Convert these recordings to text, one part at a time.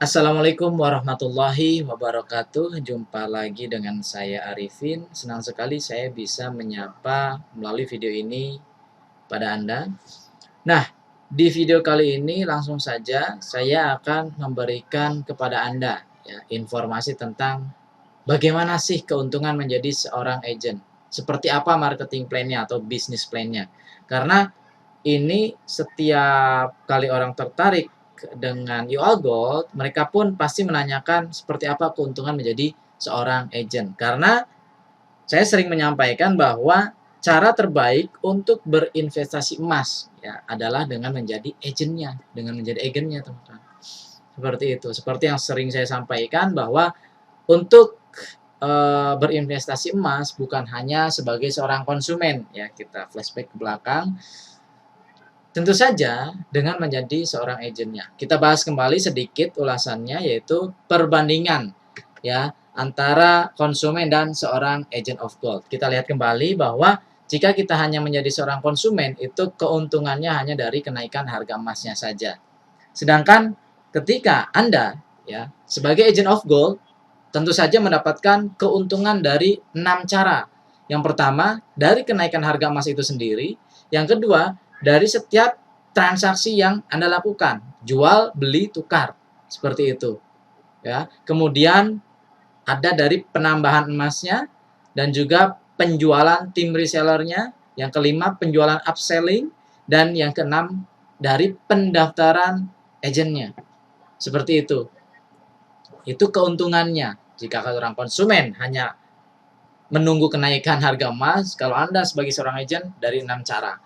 Assalamualaikum warahmatullahi wabarakatuh. Jumpa lagi dengan saya Arifin. Senang sekali saya bisa menyapa melalui video ini pada Anda. Nah, di video kali ini langsung saja saya akan memberikan kepada Anda ya, informasi tentang bagaimana sih keuntungan menjadi seorang agent. Seperti apa marketing plan-nya atau business plan-nya. Karena ini setiap kali orang tertarik dengan You All Gold, mereka pun pasti menanyakan seperti apa keuntungan menjadi seorang agent. Karena saya sering menyampaikan bahwa cara terbaik untuk berinvestasi emas ya adalah dengan menjadi agentnya, dengan menjadi agennya, teman-teman. Seperti itu. Seperti yang sering saya sampaikan bahwa untuk berinvestasi emas bukan hanya sebagai seorang konsumen ya, kita flashback ke belakang. Tentu saja dengan menjadi seorang agennya. Kita bahas kembali sedikit ulasannya, yaitu perbandingan ya antara konsumen dan seorang agent of gold. Kita lihat kembali bahwa jika kita hanya menjadi seorang konsumen, itu keuntungannya hanya dari kenaikan harga emasnya saja. Sedangkan ketika Anda ya sebagai agent of gold tentu saja mendapatkan keuntungan dari 6 cara. Yang pertama, dari kenaikan harga emas itu sendiri. Yang kedua, dari setiap transaksi yang Anda lakukan, jual, beli, tukar, seperti itu. Ya. Kemudian ada dari penambahan emasnya dan juga penjualan tim resellernya. Yang kelima, penjualan upselling, dan yang keenam dari pendaftaran agentnya. Seperti itu. Itu keuntungannya. Jika orang konsumen hanya menunggu kenaikan harga emas, kalau Anda sebagai seorang agent dari 6 cara.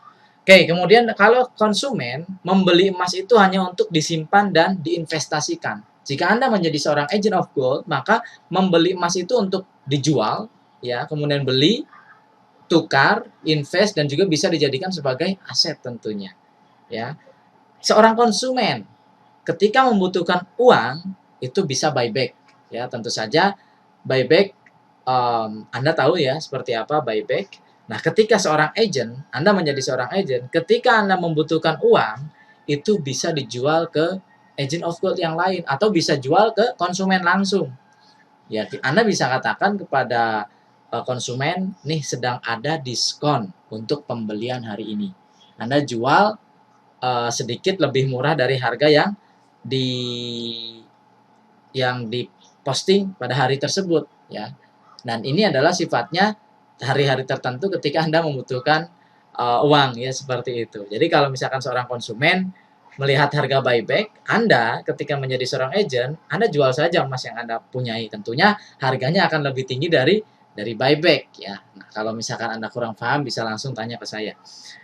Oke, kemudian kalau konsumen membeli emas itu hanya untuk disimpan dan diinvestasikan. Jika Anda menjadi seorang agent of gold, maka membeli emas itu untuk dijual, ya, kemudian beli, tukar, invest, dan juga bisa dijadikan sebagai aset tentunya. Ya, seorang konsumen ketika membutuhkan uang itu bisa buyback. Ya, tentu saja buyback, Anda tahu ya seperti apa buyback. Nah, ketika seorang agent, Anda menjadi seorang agent, ketika Anda membutuhkan uang, itu bisa dijual ke agent of gold yang lain atau bisa jual ke konsumen langsung. Ya, Anda bisa katakan kepada konsumen, nih sedang ada diskon untuk pembelian hari ini. Anda jual sedikit lebih murah dari harga di yang diposting pada hari tersebut ya. Dan ini adalah sifatnya hari-hari tertentu ketika Anda membutuhkan uang ya, seperti itu. Jadi kalau misalkan seorang konsumen melihat harga buyback, Anda ketika menjadi seorang agent, Anda jual saja emas yang Anda punyai. Tentunya harganya akan lebih tinggi dari buyback ya. Nah, kalau misalkan Anda kurang paham bisa langsung tanya ke saya.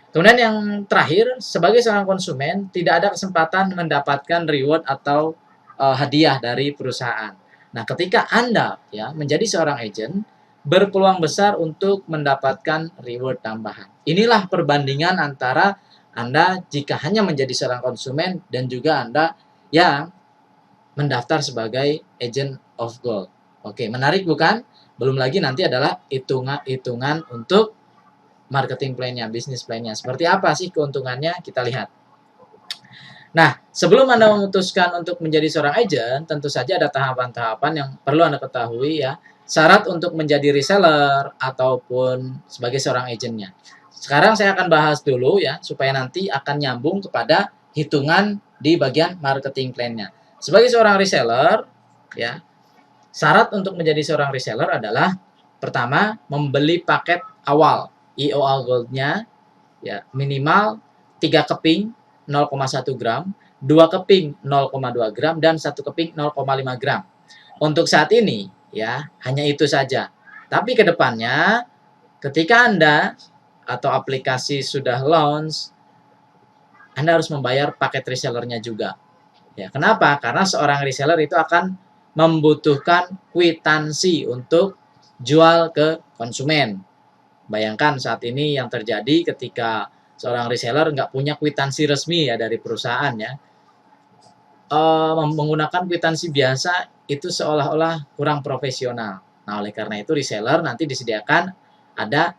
Kemudian yang terakhir, sebagai seorang konsumen tidak ada kesempatan mendapatkan reward atau hadiah dari perusahaan. Nah, ketika Anda ya menjadi seorang agent, berpeluang besar untuk mendapatkan reward tambahan. Inilah perbandingan antara Anda jika hanya menjadi seorang konsumen dan juga Anda yang mendaftar sebagai agent of gold. Oke, menarik bukan? Belum lagi nanti adalah hitungan untuk marketing plan-nya, bisnis plan-nya. Seperti apa sih keuntungannya? Kita lihat. Nah, sebelum Anda memutuskan untuk menjadi seorang agent, tentu saja ada tahapan-tahapan yang perlu Anda ketahui ya. Syarat untuk menjadi reseller ataupun sebagai seorang agentnya. Sekarang saya akan bahas dulu ya, supaya nanti akan nyambung kepada hitungan di bagian marketing plan-nya. Sebagai seorang reseller, ya, syarat untuk menjadi seorang reseller adalah pertama, membeli paket awal EOL Gold-nya ya minimal 3 keping 0,1 gram, 2 keping 0,2 gram, dan 1 keping 0,5 gram. Untuk saat ini, ya, hanya itu saja. Tapi ke depannya, ketika Anda atau aplikasi sudah launch, Anda harus membayar paket resellernya juga. Ya, kenapa? Karena seorang reseller itu akan membutuhkan kwitansi untuk jual ke konsumen. Bayangkan saat ini yang terjadi ketika seorang reseller nggak punya kwitansi resmi ya dari perusahaan ya. Menggunakan kwitansi biasa itu seolah-olah kurang profesional. Nah, oleh karena itu reseller nanti disediakan ada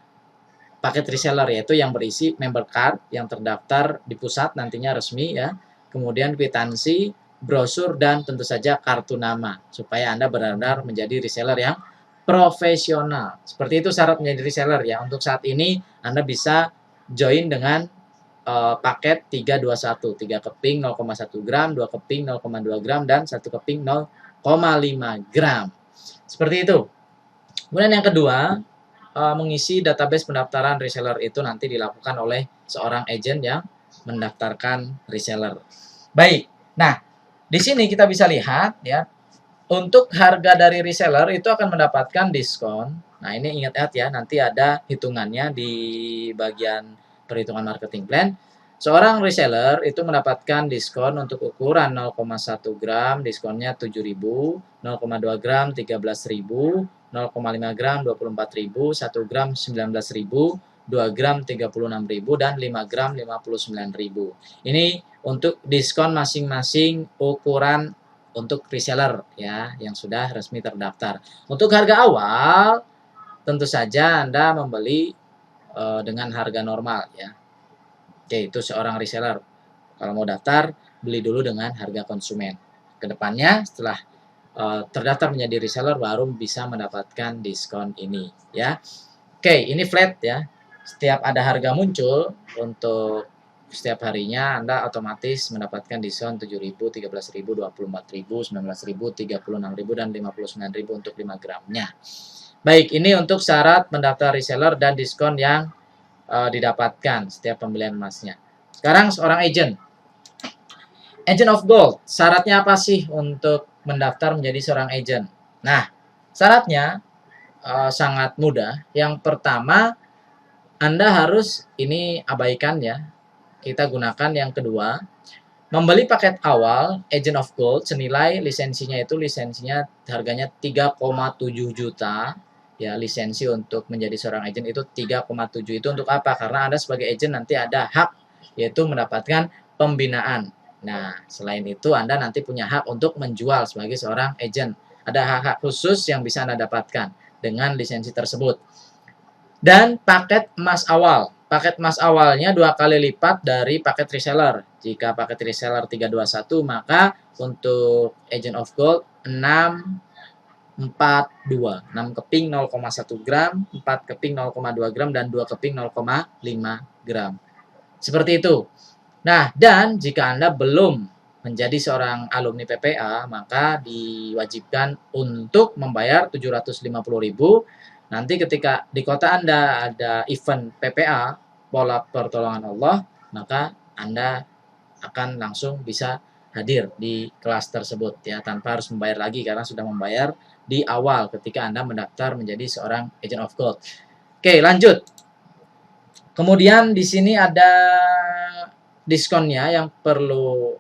paket reseller, yaitu yang berisi member card yang terdaftar di pusat nantinya resmi ya. Kemudian kwitansi brosur, dan tentu saja kartu nama, supaya Anda benar-benar menjadi reseller yang profesional. Seperti itu syarat menjadi reseller ya. Untuk saat ini Anda bisa join dengan paket 321, 3 keping 0,1 gram, 2 keping 0,2 gram, dan 1 keping 0,5 gram. Seperti itu. Kemudian yang kedua, mengisi database pendaftaran reseller itu nanti dilakukan oleh seorang agent yang mendaftarkan reseller. Baik. Nah, di sini kita bisa lihat ya, untuk harga dari reseller itu akan mendapatkan diskon. Nah, ini ingat-ingat ya, nanti ada hitungannya di bagian perhitungan marketing plan. Seorang reseller itu mendapatkan diskon untuk ukuran 0,1 gram, diskonnya 7.000, 0,2 gram 13.000, 0,5 gram 24.000, 1 gram 19.000, 2 gram 36.000, dan 5 gram 59.000. Ini untuk diskon masing-masing ukuran untuk reseller ya yang sudah resmi terdaftar. Untuk harga awal tentu saja Anda membeli dengan harga normal ya. Oke, itu seorang reseller. Kalau mau daftar, beli dulu dengan harga konsumen. Kedepannya setelah terdaftar menjadi reseller baru bisa mendapatkan diskon ini ya. Oke, ini flat ya. Setiap ada harga muncul untuk setiap harinya Anda otomatis mendapatkan diskon 7.000, 13.000, 24.000, 19.000, 36.000, dan 59.000 untuk 5 gramnya. Baik, ini untuk syarat mendaftar reseller dan diskon yang didapatkan setiap pembelian emasnya. Sekarang seorang agent. Agent of Gold, syaratnya apa sih untuk mendaftar menjadi seorang agent? Nah, syaratnya sangat mudah. Yang pertama, Anda harus, ini abaikan ya, kita gunakan yang kedua, membeli paket awal Agent of Gold senilai lisensinya harganya 3,7 juta. Ya, lisensi untuk menjadi seorang agent itu 3,7. Itu untuk apa? Karena Anda sebagai agent nanti ada hak, yaitu mendapatkan pembinaan. Nah, selain itu Anda nanti punya hak untuk menjual sebagai seorang agent. Ada hak-hak khusus yang bisa Anda dapatkan dengan lisensi tersebut. Dan paket emas awal. Paket emas awalnya 2 kali lipat dari paket reseller. Jika paket reseller 321, maka untuk Agent of Gold 642. 6 keping 0,1 gram, 4 keping 0,2 gram, dan 2 keping 0,5 gram. Seperti itu. Nah, dan jika Anda belum menjadi seorang alumni PPA, maka diwajibkan untuk membayar 750.000. Nanti ketika di kota Anda ada event PPA, Pola Pertolongan Allah, maka Anda akan langsung bisa hadir di kelas tersebut ya, tanpa harus membayar lagi karena sudah membayar di awal ketika Anda mendaftar menjadi seorang Agent of Gold. Oke, lanjut. Kemudian di sini ada diskonnya yang perlu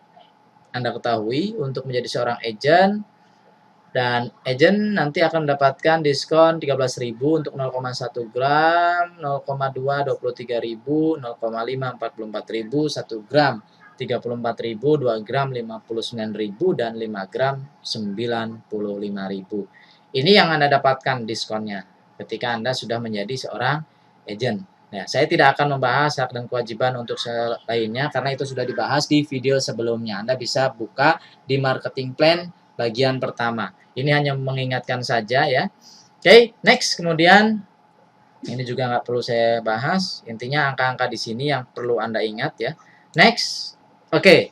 Anda ketahui untuk menjadi seorang agent. Dan agent nanti akan mendapatkan diskon 13.000 untuk 0,1 gram, 0,2 23.000, 0,5 44.000, 1 gram 34.000, 2 gram 59.000, dan 5 gram 95.000. Ini yang Anda dapatkan diskonnya ketika Anda sudah menjadi seorang agent. Nah, saya tidak akan membahas hak dan kewajiban untuk lainnya karena itu sudah dibahas di video sebelumnya. Anda bisa buka di marketing plan bagian pertama. Ini hanya mengingatkan saja ya. Oke, next. Kemudian ini juga nggak perlu saya bahas. Intinya angka-angka di sini yang perlu Anda ingat ya. Next. Oke.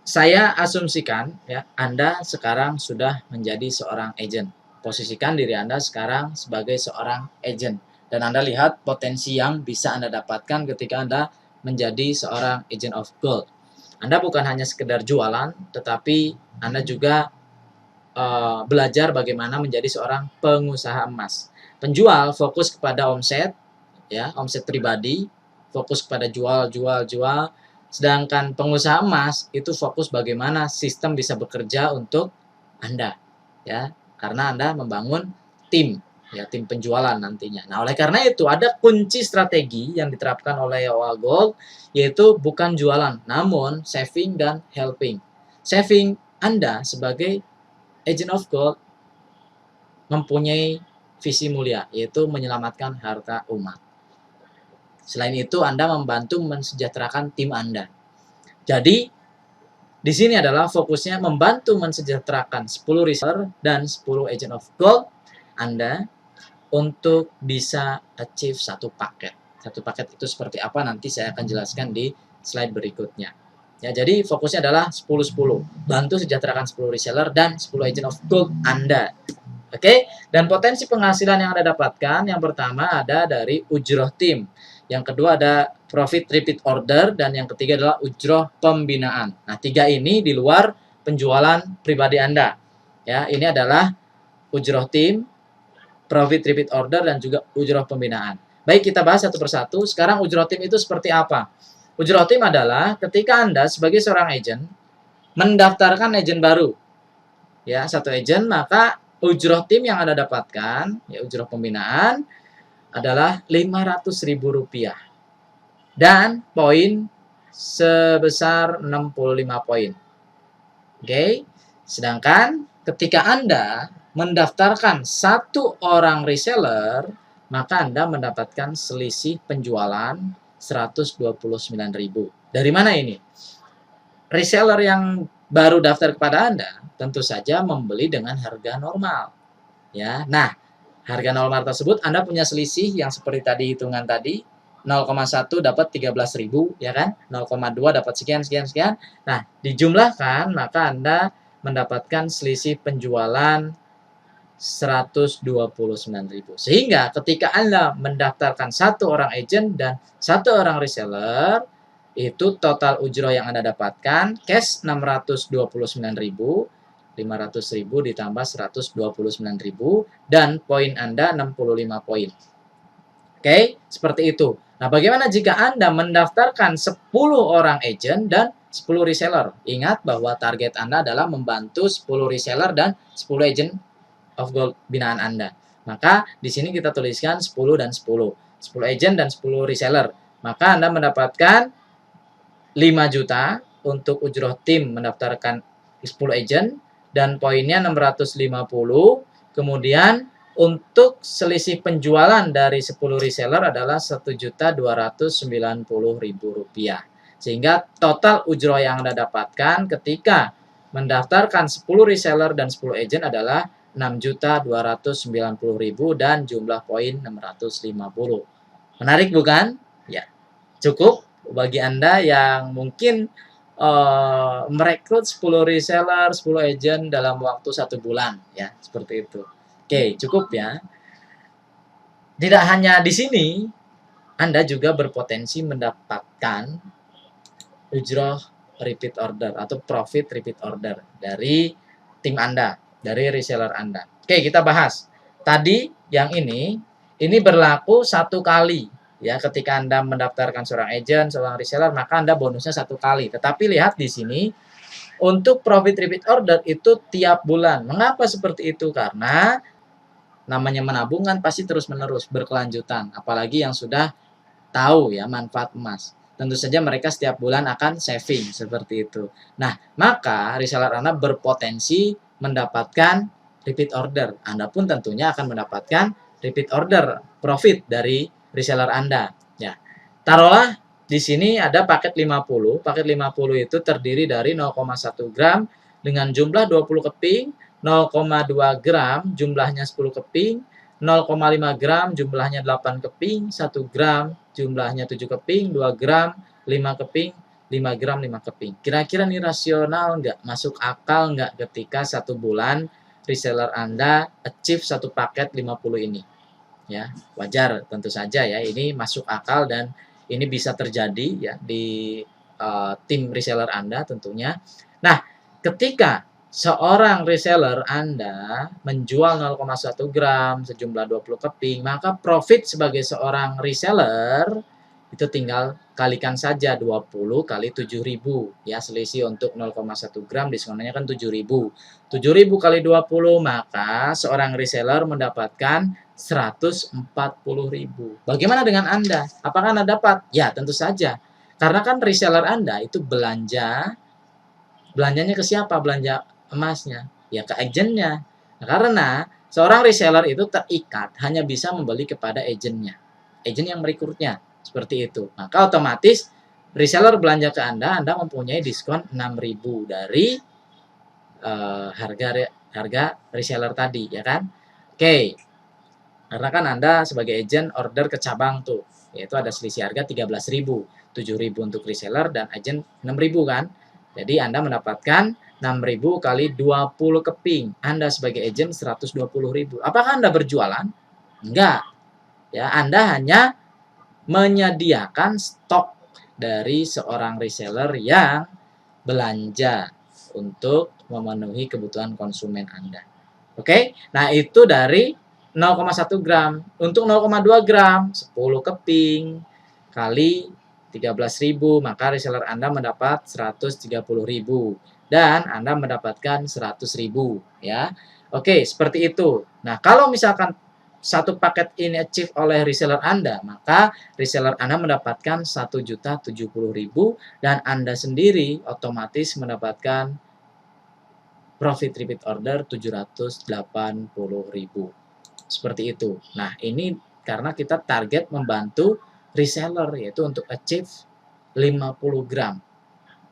Saya asumsikan ya, Anda sekarang sudah menjadi seorang agent. Posisikan diri Anda sekarang sebagai seorang agent. Dan Anda lihat potensi yang bisa Anda dapatkan ketika Anda menjadi seorang agent of gold. Anda bukan hanya sekedar jualan, tetapi Anda juga belajar bagaimana menjadi seorang pengusaha emas. Penjual fokus kepada omset, ya, omset pribadi, fokus kepada jual. Sedangkan pengusaha emas itu fokus bagaimana sistem bisa bekerja untuk Anda, ya, karena Anda membangun tim, ya, tim penjualan nantinya. Nah, oleh karena itu ada kunci strategi yang diterapkan oleh OA Gold, yaitu bukan jualan, namun saving dan helping. Saving Anda sebagai Agent of Gold mempunyai visi mulia, yaitu menyelamatkan harta umat. Selain itu, Anda membantu mensejahterakan tim Anda. Jadi, di sini adalah fokusnya membantu mensejahterakan 10 reseller dan 10 agent of gold Anda untuk bisa achieve satu paket. Satu paket itu seperti apa nanti saya akan jelaskan di slide berikutnya. Ya, jadi fokusnya adalah 10-10. Bantu sejahterakan 10 reseller dan 10 agent of gold Anda. Oke, dan potensi penghasilan yang Anda dapatkan, yang pertama ada dari ujroh tim. Yang kedua ada profit repeat order, dan yang ketiga adalah ujroh pembinaan. Nah, tiga ini di luar penjualan pribadi Anda. Ya, ini adalah ujroh tim, profit repeat order, dan juga ujroh pembinaan. Baik, kita bahas satu persatu. Sekarang ujroh tim itu seperti apa? Ujroh tim adalah ketika Anda sebagai seorang agent mendaftarkan agent baru. Ya, satu agent, maka ujroh tim yang Anda dapatkan, ya ujroh pembinaan, adalah Rp500.000. Dan poin sebesar 65 poin. Oke. Sedangkan ketika Anda mendaftarkan satu orang reseller, maka Anda mendapatkan selisih penjualan 129.000. Dari mana ini? Reseller yang baru daftar kepada Anda tentu saja membeli dengan harga normal. Ya. Nah, harga normal tersebut Anda punya selisih yang seperti tadi hitungan tadi, 0,1 dapat 13.000, ya kan? 0,2 dapat sekian. Nah, dijumlahkan maka Anda mendapatkan selisih penjualan 129.000. Sehingga ketika Anda mendaftarkan satu orang agent dan satu orang reseller, itu total ujroh yang Anda dapatkan cash 629.000, 500.000 ditambah 129.000, dan poin Anda 65 poin. Oke, seperti itu. Nah, bagaimana jika Anda mendaftarkan 10 orang agent dan 10 reseller? Ingat bahwa target Anda adalah membantu 10 reseller dan 10 agent of gold binaan Anda. Maka di sini kita tuliskan 10 dan 10. 10 agent dan 10 reseller. Maka Anda mendapatkan 5 juta untuk ujroh tim mendaftarkan 10 agent dan poinnya 650. Kemudian untuk selisih penjualan dari 10 reseller adalah Rp1.290.000. Sehingga total ujroh yang Anda dapatkan ketika mendaftarkan 10 reseller dan 10 agent adalah 6.290.000 dan jumlah poin 650. Menarik bukan? Ya, cukup bagi Anda yang mungkin merekrut 10 reseller, 10 agent dalam waktu 1 bulan, ya, seperti itu. Oke, cukup ya. Tidak hanya di sini, Anda juga berpotensi mendapatkan ujroh repeat order atau profit repeat order dari tim Anda, dari reseller Anda. Oke, kita bahas. Tadi yang ini berlaku 1 kali. Ya, ketika Anda mendaftarkan seorang agent, seorang reseller, maka Anda bonusnya 1 kali. Tetapi lihat di sini, untuk profit repeat order itu tiap bulan. Mengapa seperti itu? Karena namanya menabung kan pasti terus-menerus, berkelanjutan. Apalagi yang sudah tahu ya manfaat emas. Tentu saja mereka setiap bulan akan saving, seperti itu. Nah, maka reseller Anda berpotensi mendapatkan repeat order. Anda pun tentunya akan mendapatkan repeat order profit dari reseller Anda. Ya. Taruhlah di sini ada paket 50. Paket 50 itu terdiri dari 0,1 gram dengan jumlah 20 keping, 0,2 gram jumlahnya 10 keping, 0,5 gram jumlahnya 8 keping, 1 gram jumlahnya 7 keping, 2 gram, 5 keping, 5 gram, 5 keping. Kira-kira ini rasional nggak? Masuk akal nggak ketika 1 bulan reseller Anda achieve satu paket 50 ini? Ya, wajar tentu saja ya, ini masuk akal dan ini bisa terjadi ya di tim reseller Anda tentunya. Nah, ketika seorang reseller Anda menjual 0,1 gram sejumlah 20 keping, maka profit sebagai seorang reseller itu tinggal kalikan saja 20 kali 7.000 ya, selisih untuk 0,1 gram diskonnya kan 7.000. 7.000 kali 20, maka seorang reseller mendapatkan 140.000. Bagaimana dengan Anda? Apakah Anda dapat? Ya, tentu saja. Karena kan reseller Anda itu belanjanya ke siapa? Belanja emasnya. Ya ke agentnya. Nah, karena seorang reseller itu terikat hanya bisa membeli kepada agentnya. Agent yang merekrutnya. Seperti itu. Maka otomatis reseller belanja ke Anda mempunyai diskon 6.000 dari harga reseller tadi, ya kan? Oke. Karena kan Anda sebagai agent order ke cabang tuh, yaitu ada selisih harga 13.000, 7.000 untuk reseller dan agent 6.000 kan. Jadi Anda mendapatkan 6.000 kali 20 keping. Anda sebagai agent 120.000. Apakah Anda berjualan? Enggak. Ya, Anda hanya menyediakan stok dari seorang reseller yang belanja untuk memenuhi kebutuhan konsumen Anda. Oke? Nah, itu dari 0,1 gram. Untuk 0,2 gram, 10 keping kali 13.000, maka reseller Anda mendapat 130.000 dan Anda mendapatkan 100.000, ya. Oke, seperti itu. Nah, kalau misalkan satu paket ini achieve oleh reseller Anda, maka reseller Anda mendapatkan 1.070.000 dan Anda sendiri otomatis mendapatkan profit repeat order 780.000. Seperti itu. Nah, ini karena kita target membantu reseller, yaitu untuk achieve 50 gram.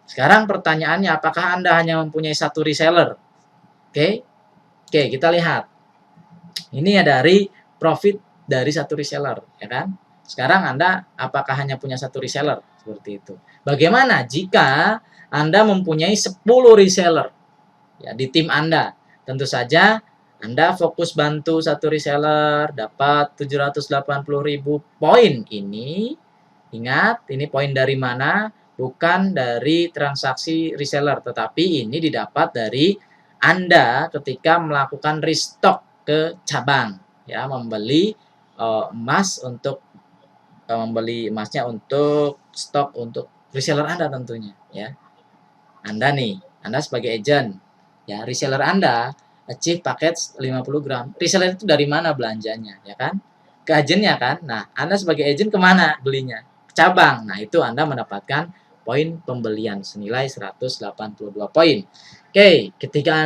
Sekarang pertanyaannya, apakah Anda hanya mempunyai satu reseller? Oke, kita lihat. Ini ya dari profit dari satu reseller, ya kan? Sekarang Anda apakah hanya punya satu reseller? Seperti itu. Bagaimana jika Anda mempunyai 10 reseller ya di tim Anda? Tentu saja Anda fokus bantu satu reseller dapat 780.000 poin ini. Ingat, ini poin dari mana? Bukan dari transaksi reseller, tetapi ini didapat dari Anda ketika melakukan restock ke cabang, ya, membeli emas untuk membeli emasnya untuk stok untuk reseller Anda tentunya, ya. Anda sebagai agent, ya, reseller Anda achieve paket 50 gram. Reseller itu dari mana belanjanya, ya kan? Ke agennya kan? Nah, Anda sebagai agent kemana belinya? Ke cabang. Nah, itu Anda mendapatkan poin pembelian senilai 182 poin. Oke, ketika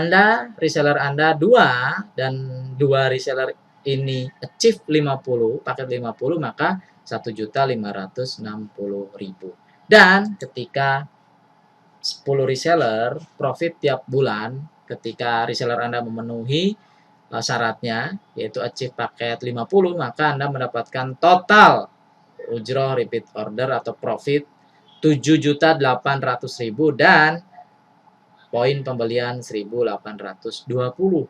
reseller Anda 2 dan 2 reseller ini achieve 50, paket 50, maka 1.560.000. Dan ketika 10 reseller profit tiap bulan ketika reseller Anda memenuhi syaratnya yaitu achieve paket 50, maka Anda mendapatkan total ujroh repeat order atau profit 7.800.000 dan poin pembelian 1.820.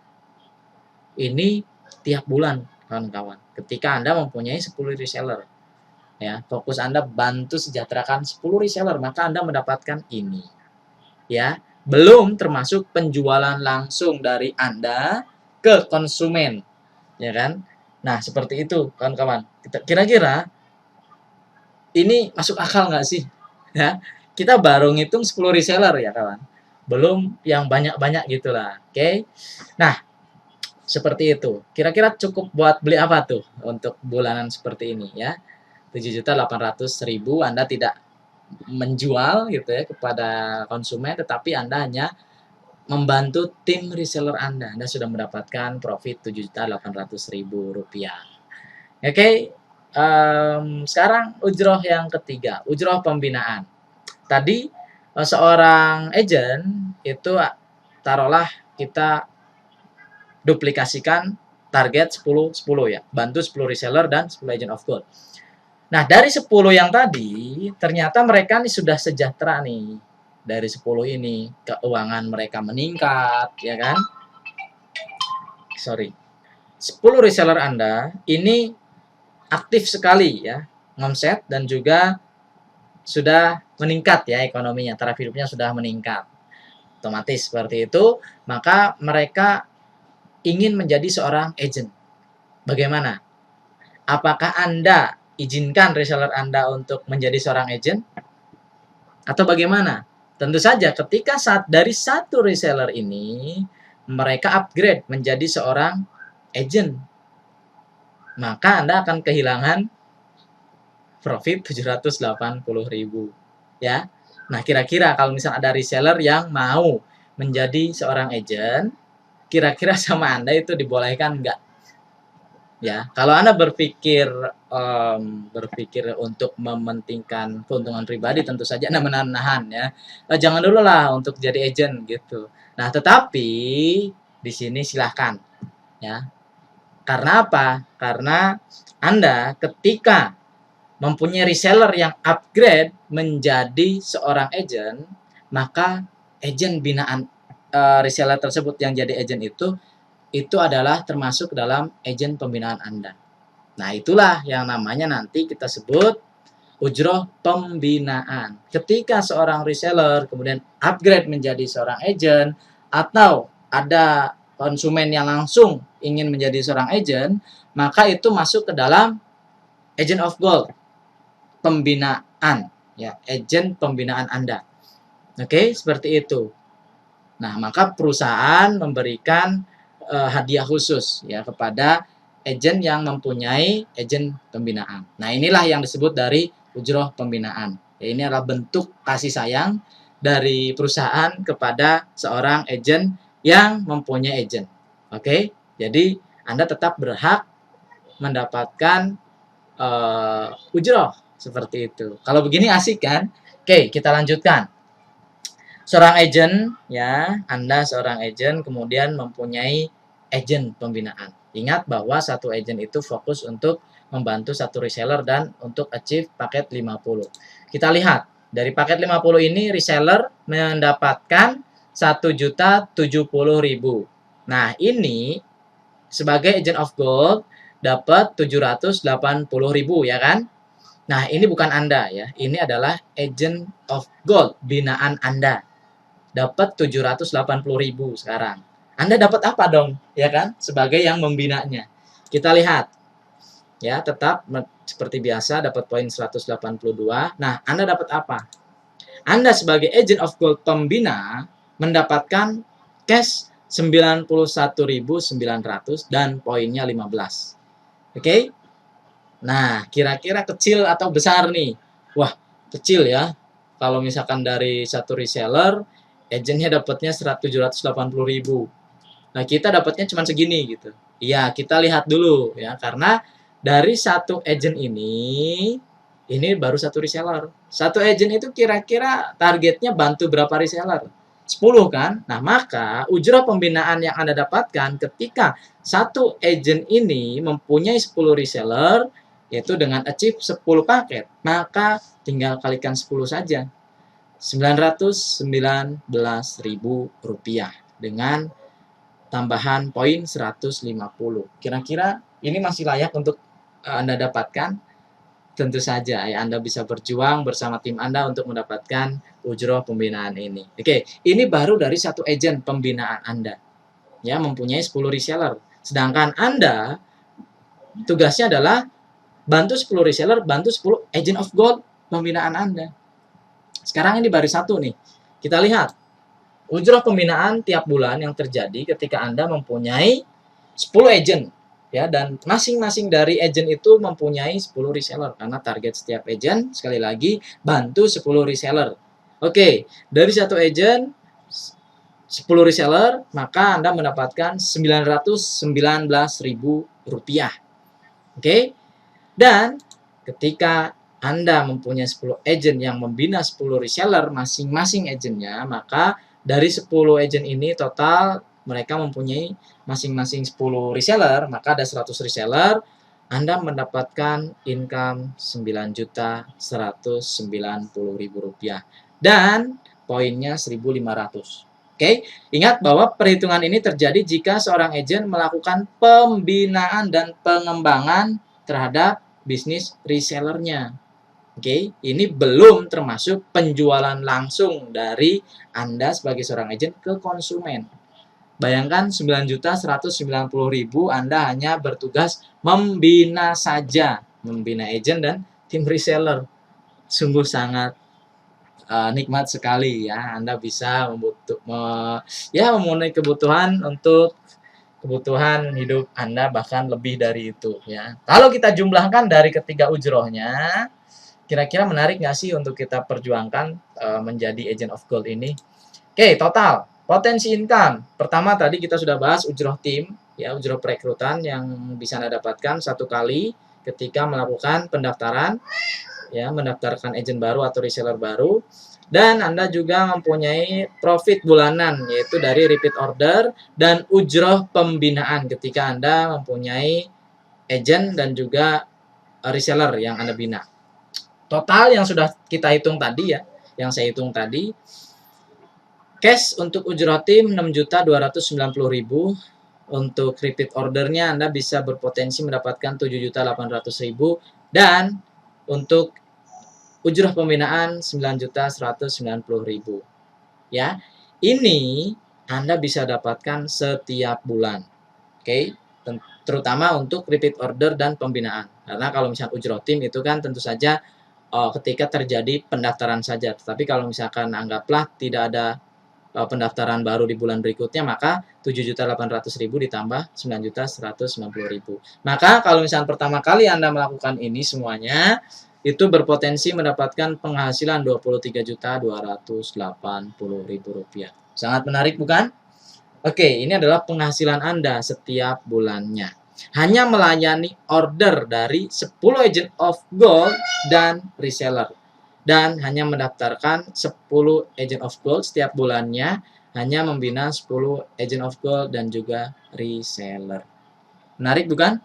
Ini tiap bulan, kawan-kawan. Ketika Anda mempunyai 10 reseller, ya, fokus Anda bantu sejahterakan 10 reseller, maka Anda mendapatkan ini. Ya, belum termasuk penjualan langsung dari Anda ke konsumen, ya kan? Nah, seperti itu, kawan-kawan. Kira-kira ini masuk akal nggak sih? Ya, kita baru ngitung 10 reseller ya, kawan. Belum yang banyak-banyak gitulah. Oke. Nah, seperti itu. Kira-kira cukup buat beli apa tuh untuk bulanan seperti ini ya? 7.800.000 Anda tidak menjual gitu ya kepada konsumen, tetapi Anda hanya membantu tim reseller Anda. Anda sudah mendapatkan profit 7.800.000 rupiah. Oke, sekarang ujroh yang ketiga, ujroh pembinaan. Tadi seorang agent itu taruhlah kita duplikasikan target 10 ya, bantu 10 reseller dan 10 agent of gold. Nah, dari 10 yang tadi, ternyata mereka nih sudah sejahtera nih. Dari 10 ini, keuangan mereka meningkat, ya kan? 10 reseller Anda ini aktif sekali ya, ngomset dan juga sudah meningkat ya ekonominya, taraf hidupnya sudah meningkat. Otomatis seperti itu, maka mereka ingin menjadi seorang agent. Bagaimana? Apakah Anda izinkan reseller Anda untuk menjadi seorang agent? Atau bagaimana? Tentu saja ketika dari satu reseller ini mereka upgrade menjadi seorang agent, maka Anda akan kehilangan profit 780.000 ya. Nah, kira-kira kalau misalnya ada reseller yang mau menjadi seorang agent, kira-kira sama Anda itu dibolehkan enggak? ya. Kalau Anda berpikir untuk mementingkan keuntungan pribadi, tentu saja Anda menahan-nahan ya. Jangan dulu lah untuk jadi agent gitu. Nah, tetapi di sini silahkan ya. Karena apa? Karena Anda ketika mempunyai reseller yang upgrade menjadi seorang agent, maka agent binaan reseller tersebut yang jadi agent itu adalah termasuk dalam agent pembinaan Anda. Nah, itulah yang namanya nanti kita sebut ujroh pembinaan. Ketika seorang reseller kemudian upgrade menjadi seorang agent, atau ada konsumen yang langsung ingin menjadi seorang agent, maka itu masuk ke dalam agent of gold, pembinaan, ya, agent pembinaan Anda. Oke, seperti itu. Nah, maka perusahaan memberikan hadiah khusus ya kepada agent yang mempunyai agent pembinaan. Nah, inilah yang disebut dari ujroh pembinaan. Ya, ini adalah bentuk kasih sayang dari perusahaan kepada seorang agent yang mempunyai agent. Oke, jadi Anda tetap berhak mendapatkan ujroh seperti itu. Kalau begini asik kan? Oke, kita lanjutkan. Seorang agent ya, Anda seorang agent kemudian mempunyai agent pembinaan. Ingat bahwa satu agent itu fokus untuk membantu satu reseller dan untuk achieve paket 50. Kita lihat, dari paket 50 ini reseller mendapatkan 1.070.000. Nah, ini sebagai agent of gold dapat 780.000 ya kan? Nah, ini bukan Anda ya. Ini adalah agent of gold binaan Anda. Dapat 780.000 sekarang. Anda dapat apa dong? Ya kan? Sebagai yang membinanya. Kita lihat. Ya, tetap seperti biasa dapat poin 182. Nah, Anda dapat apa? Anda sebagai agent of gold pembina mendapatkan cash 91.900 dan poinnya 15. Oke? Nah, kira-kira kecil atau besar nih? Wah, kecil ya. Kalau misalkan dari satu reseller, agentnya dapatnya 780.000. Nah, kita dapatnya cuma segini gitu. Iya, kita lihat dulu ya, karena dari satu agent ini baru satu reseller. Satu agent itu kira-kira targetnya bantu berapa reseller? 10 kan? Nah, maka ujrah pembinaan yang Anda dapatkan ketika satu agent ini mempunyai 10 reseller, yaitu dengan achieve 10 paket, maka tinggal kalikan 10 saja. Rp919.000 dengan tambahan poin 150. Kira-kira ini masih layak untuk Anda dapatkan? Tentu saja ya, Anda bisa berjuang bersama tim Anda untuk mendapatkan ujroh pembinaan ini. Oke, ini baru dari satu agent pembinaan Anda. Ya, mempunyai 10 reseller. Sedangkan Anda tugasnya adalah bantu 10 reseller, bantu 10 agent of gold pembinaan Anda. Sekarang ini baru satu nih. Kita lihat ujroh pembinaan tiap bulan yang terjadi ketika Anda mempunyai 10 agent ya, dan masing-masing dari agent itu mempunyai 10 reseller karena target setiap agent sekali lagi bantu 10 reseller. Oke, dari satu agent 10 reseller, maka Anda mendapatkan Rp919.000. Oke. Dan ketika Anda mempunyai 10 agent yang membina 10 reseller masing-masing agentnya, maka dari 10 agent ini total mereka mempunyai masing-masing 10 reseller, maka ada 100 reseller, Anda mendapatkan income Rp9.190.000 dan poinnya 1.500. Oke, ingat bahwa perhitungan ini terjadi jika seorang agent melakukan pembinaan dan pengembangan terhadap bisnis resellernya. Oke, ini belum termasuk penjualan langsung dari Anda sebagai seorang agent ke konsumen. Bayangkan 9.190.000 Anda hanya bertugas membina saja, membina agent dan tim reseller. Sungguh sangat nikmat sekali ya. Anda bisa memenuhi kebutuhan untuk kebutuhan hidup Anda, bahkan lebih dari itu ya. Kalau kita jumlahkan dari ketiga ujrohnya, kira-kira menarik nggak sih untuk kita perjuangkan menjadi agent of gold ini? Oke, total potensi income. Pertama tadi kita sudah bahas ujroh tim ya, ujroh perekrutan yang bisa Anda dapatkan satu kali ketika melakukan pendaftaran, ya, mendaftarkan agent baru atau reseller baru. Dan Anda juga mempunyai profit bulanan, yaitu dari repeat order dan ujroh pembinaan ketika Anda mempunyai agent dan juga reseller yang Anda bina. Total yang sudah kita hitung tadi, ya, yang saya hitung tadi, cash untuk ujroh tim 6.290.000. Untuk repeat ordernya Anda bisa berpotensi mendapatkan 7.800.000, dan untuk ujroh pembinaan 9.190.000. Ya, ini Anda bisa dapatkan setiap bulan. Oke, terutama untuk repeat order dan pembinaan. Karena kalau misalnya ujroh tim itu kan tentu saja ketika terjadi pendaftaran saja. Tapi kalau misalkan anggaplah tidak ada pendaftaran baru di bulan berikutnya, maka 7.800.000 ditambah 9.190.000. Maka kalau misalnya pertama kali Anda melakukan ini semuanya, itu berpotensi mendapatkan penghasilan Rp23.280.000. Sangat menarik, bukan? Oke, ini adalah penghasilan Anda setiap bulannya. Hanya melayani order dari 10 agent of gold dan reseller. Dan hanya mendaftarkan 10 agent of gold setiap bulannya, hanya membina 10 agent of gold dan juga reseller. Menarik, bukan?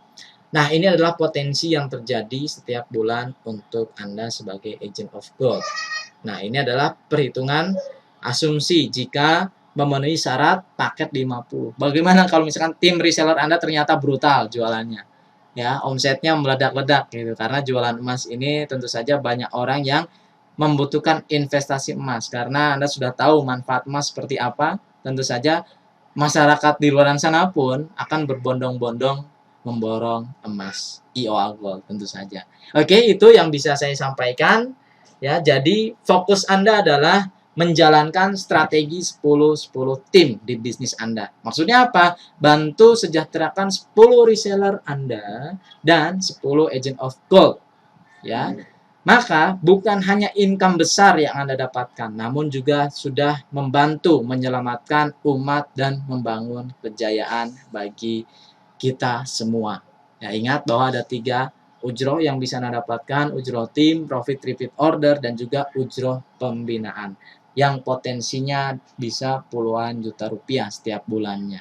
Nah, ini adalah potensi yang terjadi setiap bulan untuk Anda sebagai agent of gold. Nah, ini adalah perhitungan asumsi jika memenuhi syarat paket 50. Bagaimana kalau misalkan tim reseller Anda ternyata brutal jualannya? Ya, omsetnya meledak-ledak gitu. Karena jualan emas ini tentu saja banyak orang yang membutuhkan investasi emas. Karena Anda sudah tahu manfaat emas seperti apa, tentu saja masyarakat di luar sana pun akan berbondong-bondong memborong emas IOA Gold tentu saja. Oke, itu yang bisa saya sampaikan. Ya, jadi fokus Anda adalah menjalankan strategi 10-10 tim di bisnis Anda. Maksudnya apa? Bantu sejahterakan 10 reseller Anda dan 10 agent of gold. Ya. Maka bukan hanya income besar yang Anda dapatkan, namun juga sudah membantu menyelamatkan umat dan membangun kejayaan bagi kita semua. Ya, ingat bahwa ada 3 ujroh yang bisa Anda dapatkan, ujroh tim, profit repeat order, dan juga ujroh pembinaan yang potensinya bisa puluhan juta rupiah setiap bulannya.